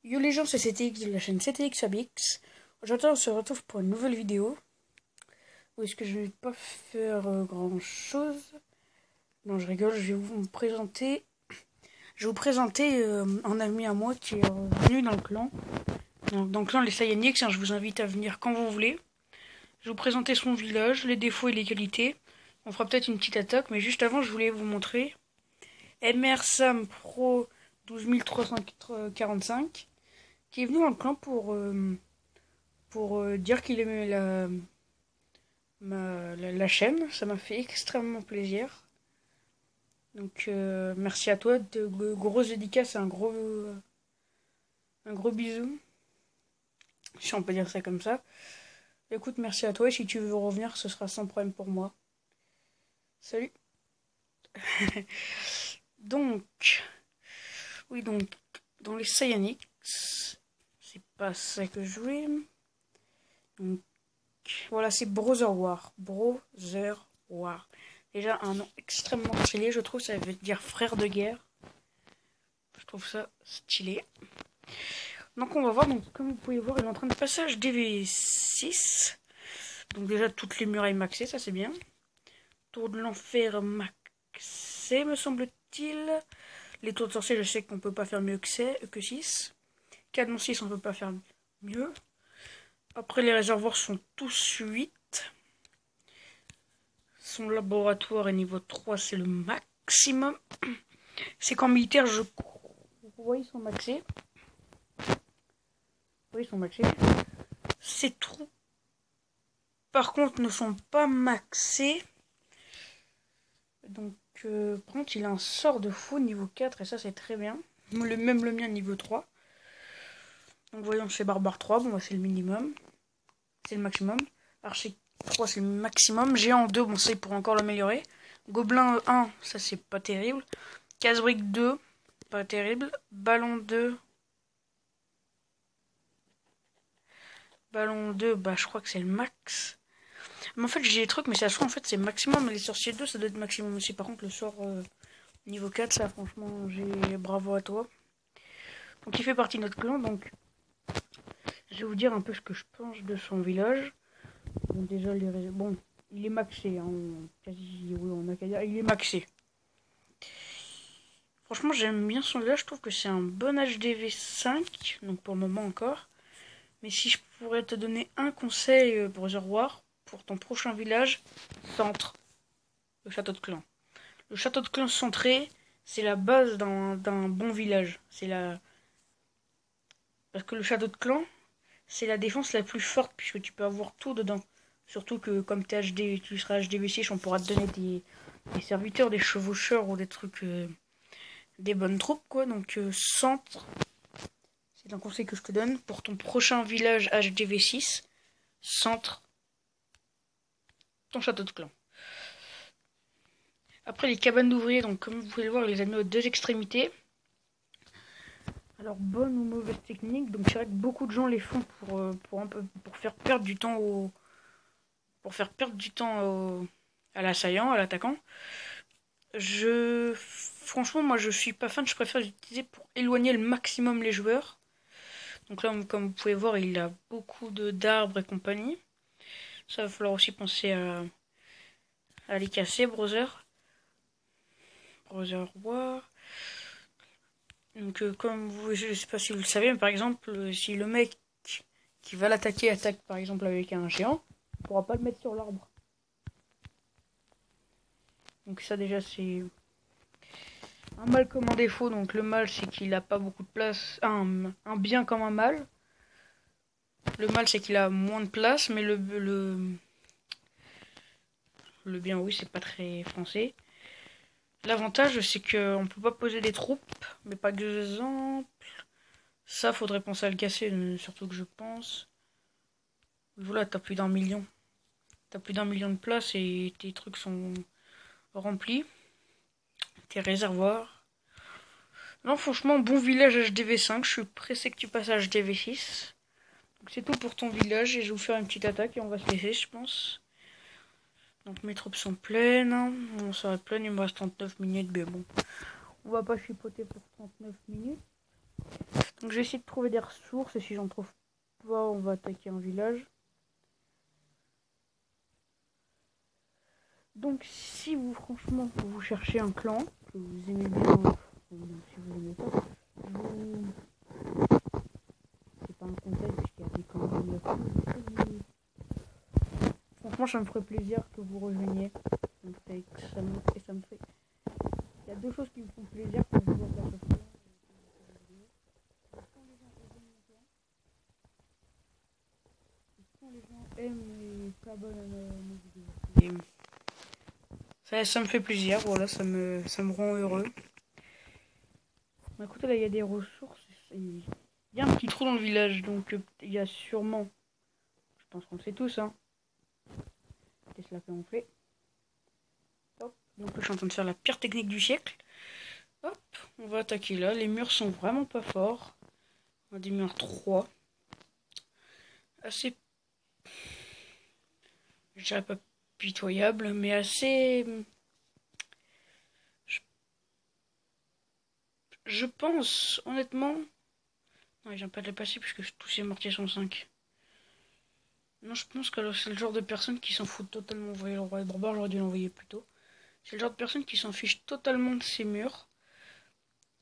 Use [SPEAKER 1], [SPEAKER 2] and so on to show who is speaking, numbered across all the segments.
[SPEAKER 1] Yo les gens, c'est CTX de la chaîne CTX Fabix. Aujourd'hui, on se retrouve pour une nouvelle vidéo. Où est-ce que je vais pas faire grand chose. Non, je rigole, je vais vous présenter. Je vais vous présenter un ami à moi qui est venu dans le clan. Donc, dans le clan Les Saiyanix, je vous invite à venir quand vous voulez. Je vais vous présenter son village, les défauts et les qualités. On fera peut-être une petite attaque, mais juste avant, je voulais vous montrer MR Sam Pro 12345 qui est venu dans le clan pour dire qu'il aimait la chaîne. Ça m'a fait extrêmement plaisir. Donc merci à toi, grosse dédicace et un gros bisou, si on peut dire ça comme ça. Écoute, merci à toi, et si tu veux revenir, ce sera sans problème pour moi. Salut. Donc, oui, donc, dans les Saiyanix, c'est pas ça que je voulais. Donc, voilà, c'est Brother War. Brother War. Déjà, un nom extrêmement stylé, je trouve, ça veut dire frère de guerre. Je trouve ça stylé. Donc, on va voir, donc, comme vous pouvez voir, il est en train de passage DV6. Donc, déjà, toutes les murailles maxées, ça c'est bien. Tour de l'enfer maxé, me semble-t-il. Les tours de sorcier, je sais qu'on peut pas faire mieux que 6. Canon 6, on peut pas faire mieux. Après, les réservoirs sont tous 8. Son laboratoire est niveau 3, c'est le maximum. C'est qu'en militaire, je crois ils sont maxés. Oui, ils sont maxés. Ces trous, par contre, ne sont pas maxés. Donc, par contre, il a un sort de fou niveau 4, et ça, c'est très bien. Même le mien, niveau 3. Donc, voyons, c'est Barbare 3, bon, c'est le minimum. C'est le maximum. Archer 3, c'est le maximum. Géant 2, bon, ça, il pourrait encore l'améliorer. Gobelin 1, ça, c'est pas terrible. Casse-brique 2, pas terrible. Ballon 2. Ballon 2, bah, je crois que c'est le max. Mais en fait, j'ai des trucs, mais ça se trouve, en fait, c'est maximum. Les sorciers 2, ça doit être maximum aussi. Par contre, le sort niveau 4, ça, franchement, bravo à toi. Donc, il fait partie de notre clan, donc je vais vous dire un peu ce que je pense de son village. Bon, déjà, bon, il est maxé, hein. Quasi, oui, on a qu'à dire, il est maxé. Franchement, j'aime bien son village, je trouve que c'est un bon HDV5, donc pour le moment encore. Mais si je pourrais te donner un conseil, Brother War, pour ton prochain village, centre le château de clan. Le château de clan centré, c'est la base d'un bon village. Parce que le château de clan, c'est la défense la plus forte, puisque tu peux avoir tout dedans. Surtout que comme tu seras HDV6, on pourra te donner des serviteurs, des chevaucheurs ou des trucs, des bonnes troupes, quoi. Donc centre, c'est un conseil que je te donne pour ton prochain village HDV6. Centre ton château de clan. Après, les cabanes d'ouvriers, donc comme vous pouvez le voir, les a mis aux deux extrémités. Alors, bonne ou mauvaise technique, donc c'est vrai que beaucoup de gens les font pour faire perdre du temps à l'assaillant, à l'attaquant. Franchement, moi je suis pas fan, je préfère l'utiliser pour éloigner le maximum les joueurs. Donc là, comme vous pouvez voir, il a beaucoup d'arbres et compagnie. Ça va falloir aussi penser à les casser, Brother War. Donc comme je sais pas si vous le savez, mais par exemple, si le mec qui va l'attaquer attaque par exemple avec un géant, il pourra pas le mettre sur l'arbre. Donc ça déjà c'est un mal comme un défaut. Donc le mal c'est qu'il a pas beaucoup de place. Un bien comme un mal. Le mal c'est qu'il a moins de place, mais le bien oui c'est pas très français. L'avantage c'est qu'on peut pas poser des troupes, mais par exemple ça faudrait penser à le casser, surtout que je pense. Voilà, t'as plus d'1 million. T'as plus d'1 million de places et tes trucs sont remplis. Tes réservoirs. Non, franchement, bon village HDV5. Je suis pressé que tu passes à HDV6. Donc c'est tout pour ton village et je vais vous faire une petite attaque et on va se laisser, je pense. Donc mes troupes sont pleines. Bon, ça va être plein, il me reste 39 minutes, mais bon. On va pas chipoter pour 39 minutes. Donc je vais essayer de trouver des ressources, et si j'en trouve pas, on va attaquer un village. Donc si vous, franchement, vous cherchez un clan, que vous aimez bien, si vous aimez pas, vous... c'est pas un conseil, puisqu'il y a des clans, il y a tout. Franchement, ça me ferait plaisir que vous rejoigniez. Donc, ça me fait... Il y a deux choses qui me font plaisir quand je vois Clash of Clans. Quand les gens aiment et s'abonnent à nos vidéos. Ça me fait plaisir, voilà, ça me rend heureux. Bah, écoutez, là, il y a des ressources. Il y a un petit trou dans le village, donc il y a sûrement... Je pense qu'on le sait tous, hein. Tesla camouflé. Hop, donc là, je suis en train de faire la pire technique du siècle. Hop, on va attaquer là. Les murs sont vraiment pas forts. On a des murs 3. Assez... Je dirais pas pitoyable, mais assez... Je pense, honnêtement... Non, il vient pas de le passer puisque tous ces mortiers sont 5. Non, je pense que c'est le genre de personne qui s'en fout totalement. Vous voyez le roi de barbare, j'aurais dû l'envoyer plus tôt. C'est le genre de personne qui s'en fiche totalement de ces murs.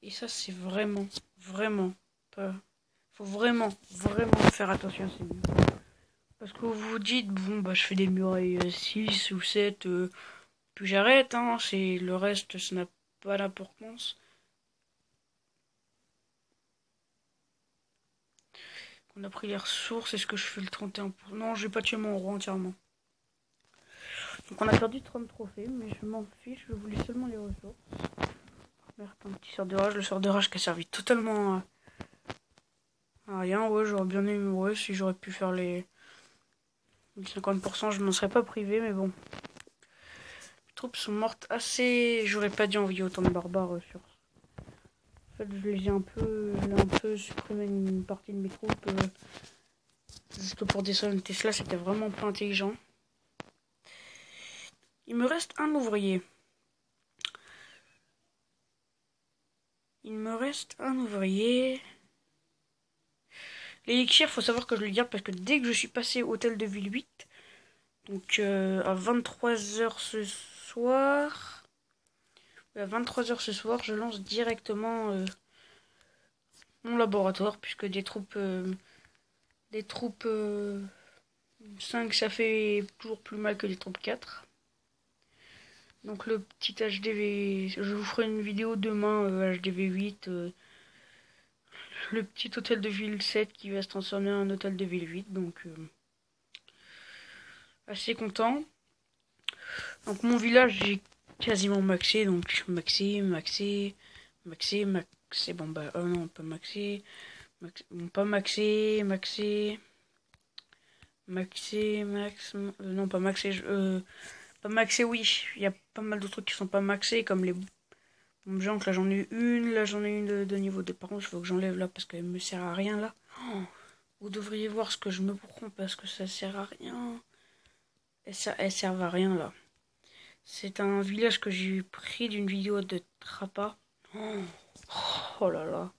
[SPEAKER 1] Et ça, c'est vraiment, vraiment pas... Faut vraiment, vraiment faire attention à ces murs. Parce que vous vous dites, bon, bah, je fais des murailles 6 ou 7, puis j'arrête, hein. Le reste, ça n'a pas d'importance. On a pris les ressources, est-ce que je fais le 31%? Non, je vais pas tuer mon roi entièrement. Donc on a perdu 30 trophées, mais je m'en fiche, je voulais seulement les ressources. Merde, un petit sort de rage, le sort de rage qui a servi totalement à rien. Ouais, j'aurais bien aimé, ouais, si j'aurais pu faire les 50%, je m'en serais pas privé, mais bon. Les troupes sont mortes assez... J'aurais pas dû envoyer autant de barbares sur... En fait, j'ai un peu supprimé une partie de mes troupes. Juste pour descendre une Tesla, c'était vraiment pas intelligent. Il me reste un ouvrier. L'élixir, faut savoir que je le garde parce que dès que je suis passé au hôtel de ville 8, donc à 23h ce soir, je lance directement mon laboratoire puisque des troupes 5 ça fait toujours plus mal que les troupes 4. Donc le petit HDV, je vous ferai une vidéo demain HDV 8, le petit hôtel de ville 7 qui va se transformer en hôtel de ville 8, donc assez content. Donc mon village j'ai quasiment maxé, donc maxé, bon bah oh non pas maxé, bon, pas maxé, non pas maxé, pas maxé oui, il y a pas mal de trucs qui sont pas maxés comme les bombes géantes, là j'en ai une, de niveau 2, par contre il faut que j'enlève là parce qu'elle me sert à rien là. Oh, vous devriez voir ce que je me prends parce que ça sert à rien, elles servent à rien là. C'est un village que j'ai pris d'une vidéo de Trappa. Oh, oh là là.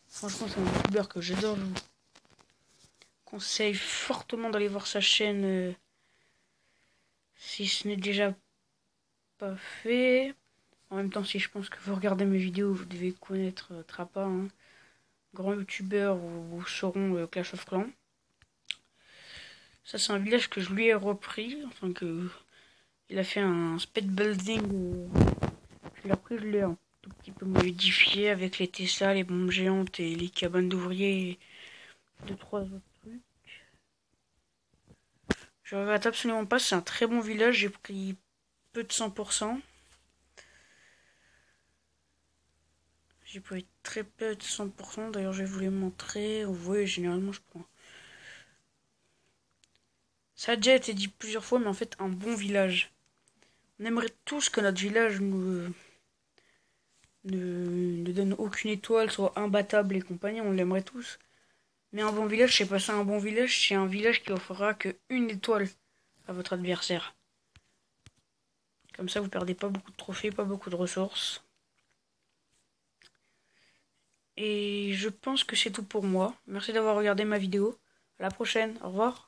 [SPEAKER 1] Franchement, c'est un youtubeur que j'adore. Je vous conseille fortement d'aller voir sa chaîne si ce n'est déjà pas fait. En même temps, si je pense que vous regardez mes vidéos, vous devez connaître Trappa. Hein. Grand youtubeur, vous sauront Clash of Clans. Ça, c'est un village que je lui ai repris. Enfin, que il a fait un speed building. Je l'ai repris, je l'ai un tout petit peu modifié avec les Tesla, les bombes géantes et les cabanes d'ouvriers et 2-3 autres trucs. Je regrette absolument pas, c'est un très bon village, j'ai pris peu de 100%. J'ai pris très peu de 100%, d'ailleurs je vais vous les montrer. Vous voyez, généralement je prends. Ça a déjà été dit plusieurs fois, mais en fait un bon village. On aimerait tous que notre village ne donne aucune étoile, soit imbattable et compagnie, on l'aimerait tous. Mais un bon village, c'est pas ça. Un bon village, c'est un village qui offrira que une étoile à votre adversaire. Comme ça, vous perdez pas beaucoup de trophées, pas beaucoup de ressources. Et je pense que c'est tout pour moi. Merci d'avoir regardé ma vidéo. À la prochaine. Au revoir.